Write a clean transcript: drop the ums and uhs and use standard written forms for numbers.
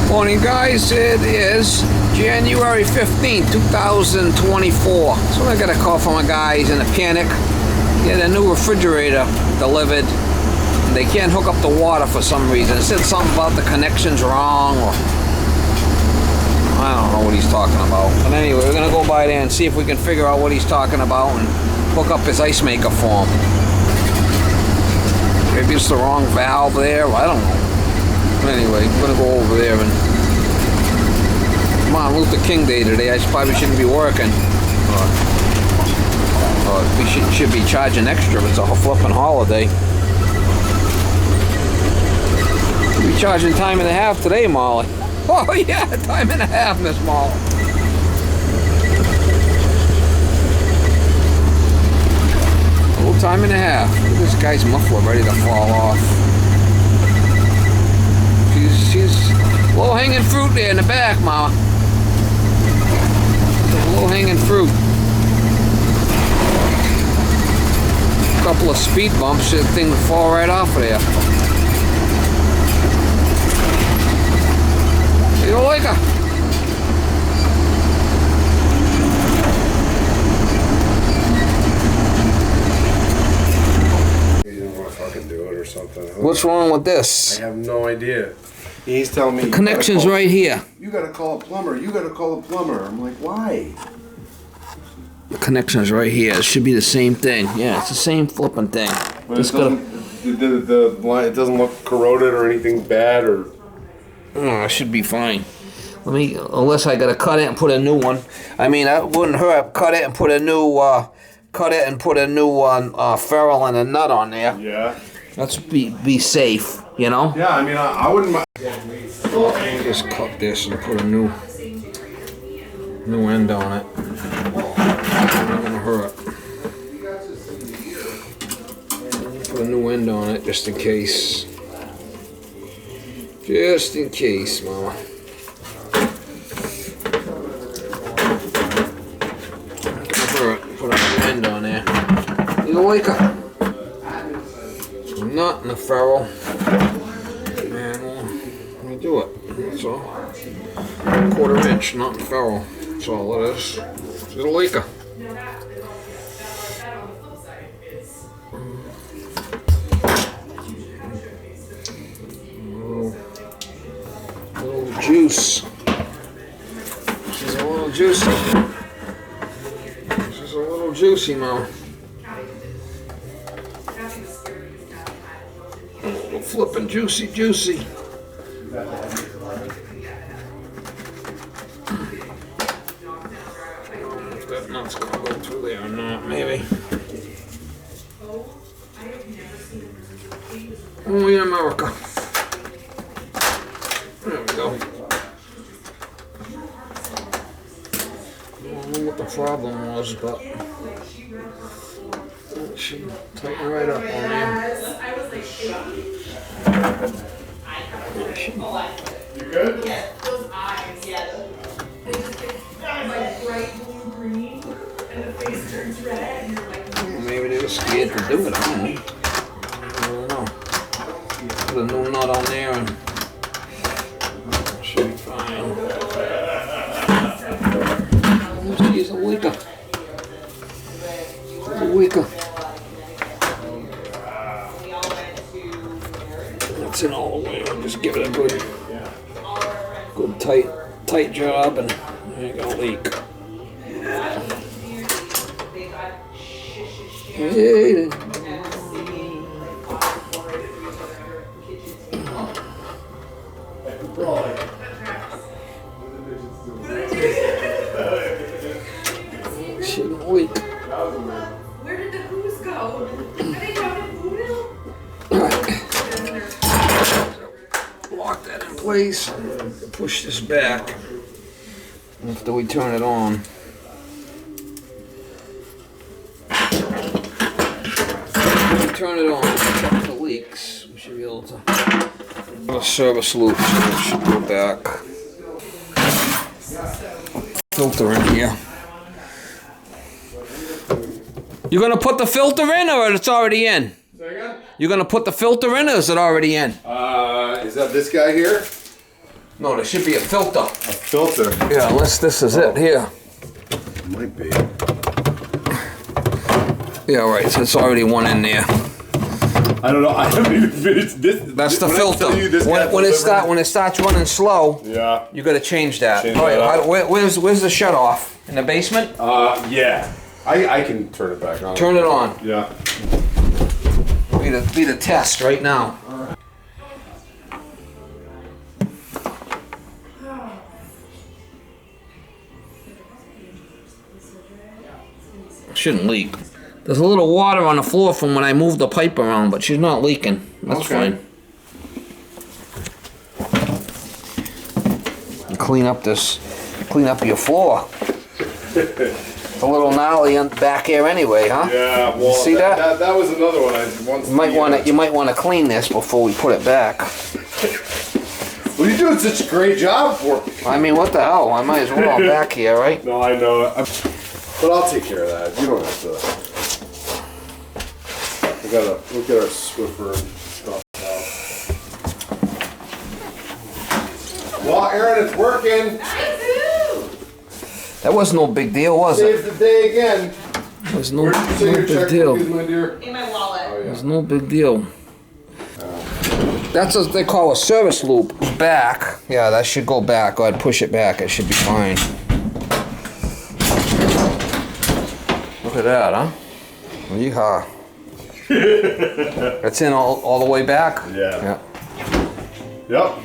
Morning, guys. It is January 15th, 2024. So I got a call from a guy. He's in a panic. He had a new refrigerator delivered. They can't hook up the water for some reason. It said something about the connection's wrong, or I don't know what he's talking about. But anyway, we're gonna go by there and see if we can figure out what he's talking about and hook up his ice maker for him. Maybe it's the wrong valve there. I don't know. Anyway, we're gonna go over there and come on, Luther King Day today. I probably shouldn't be working. We should be charging extra if it's a flipping holiday. We'll be charging time and a half today, Molly. Oh yeah, time and a half, Miss Molly. A little time and a half. Look at this guy's muffler ready to fall off. She's low-hanging fruit there in the back, Mama. Low-hanging fruit. A couple of speed bumps, the thing would fall right off of there. You don't like her? You don't want to fucking do it or something. What's wrong with this? I have no idea. He's telling me The connection's right here. You gotta call a plumber. You gotta call a plumber. I'm like, why? The connection's right here. It should be the same thing. Yeah, it's the same flipping thing. But it doesn't look corroded or anything bad or. Oh, it should be fine. Unless I gotta cut it and put a new one. I mean, I wouldn't hurt. Cut it and put a new ferrule and a nut on there. Yeah. Let's be safe, you know. Yeah, I mean, I wouldn't mind. Just cut this and put a new end on it. Not gonna hurt. Put a new end on it just in case. Just in case, Mama. Put a new end on there. You like it? Nut and a ferrule. And we do it. That's all. 1/4 inch nut and ferrule. That's all it is. Just a leaker. Little juice. She's a little juicy. She's a little juicy, Mom. A little flippin' juicy. If that nut's gonna go through there or not, maybe. Only in America. There we go. I don't know what the problem was, but it should tighten right up on there. You good? Yeah, those eyes, yeah. They just get like bright blue green, and the face turns red, and you're like, Maybe they were scared to do it. I don't know. Put a new nut on there and it should be fine. She's a leaker. She's a leaker. That's in all the way. Just give it a good tight job, and there you go, leak. Hey. Shouldn't leak. where did the Who's go? Are they going to Whoville? Lock that in place. Push this back after we turn it on. Turn it on, check the leaks. We should be able to. A service loop, so it should go back. Filter in here. You're gonna put the filter in, or it's already in? Say again? You're gonna put the filter in, or is it already in? Is that this guy here? No, there should be a filter. A filter. Yeah, unless this is it here. Might be. Yeah, right. So it's already one in there. I don't know. I haven't even finished this. That's the when I filter. tell you this got When it delivered- starts running slow, Yeah. you got to change that. Change All right, that up. where's the shut off? In the basement? Yeah. I can turn it back on. Turn it on. Yeah. Be the test right now. Shouldn't leak. There's a little water on the floor from when I moved the pipe around, but she's not leaking. That's Okay. fine. You clean up your floor. It's a little gnarly on the back here anyway, huh? Yeah. Well, See that? That was another one. I once. You might want to clean this before we put it back. Well, you're doing such a great job for me. I mean, what the hell? I might as well I'm back here, right? No, I know. But I'll take care of that. You don't have to. We gotta look at our Swiffer and stuff now. Well, Aaron, it's working. That was no big deal, was it? Saves the day again. It was no Where did you say your big checkbook deal. is, my dear? In my wallet. Oh, It yeah. was no big deal. That's what they call a service loop. Back. Yeah, that should go back. Go ahead, push it back. It should be fine. Look at that, huh? Yeehaw. It's in all the way back? Yeah. Yeah. Yep.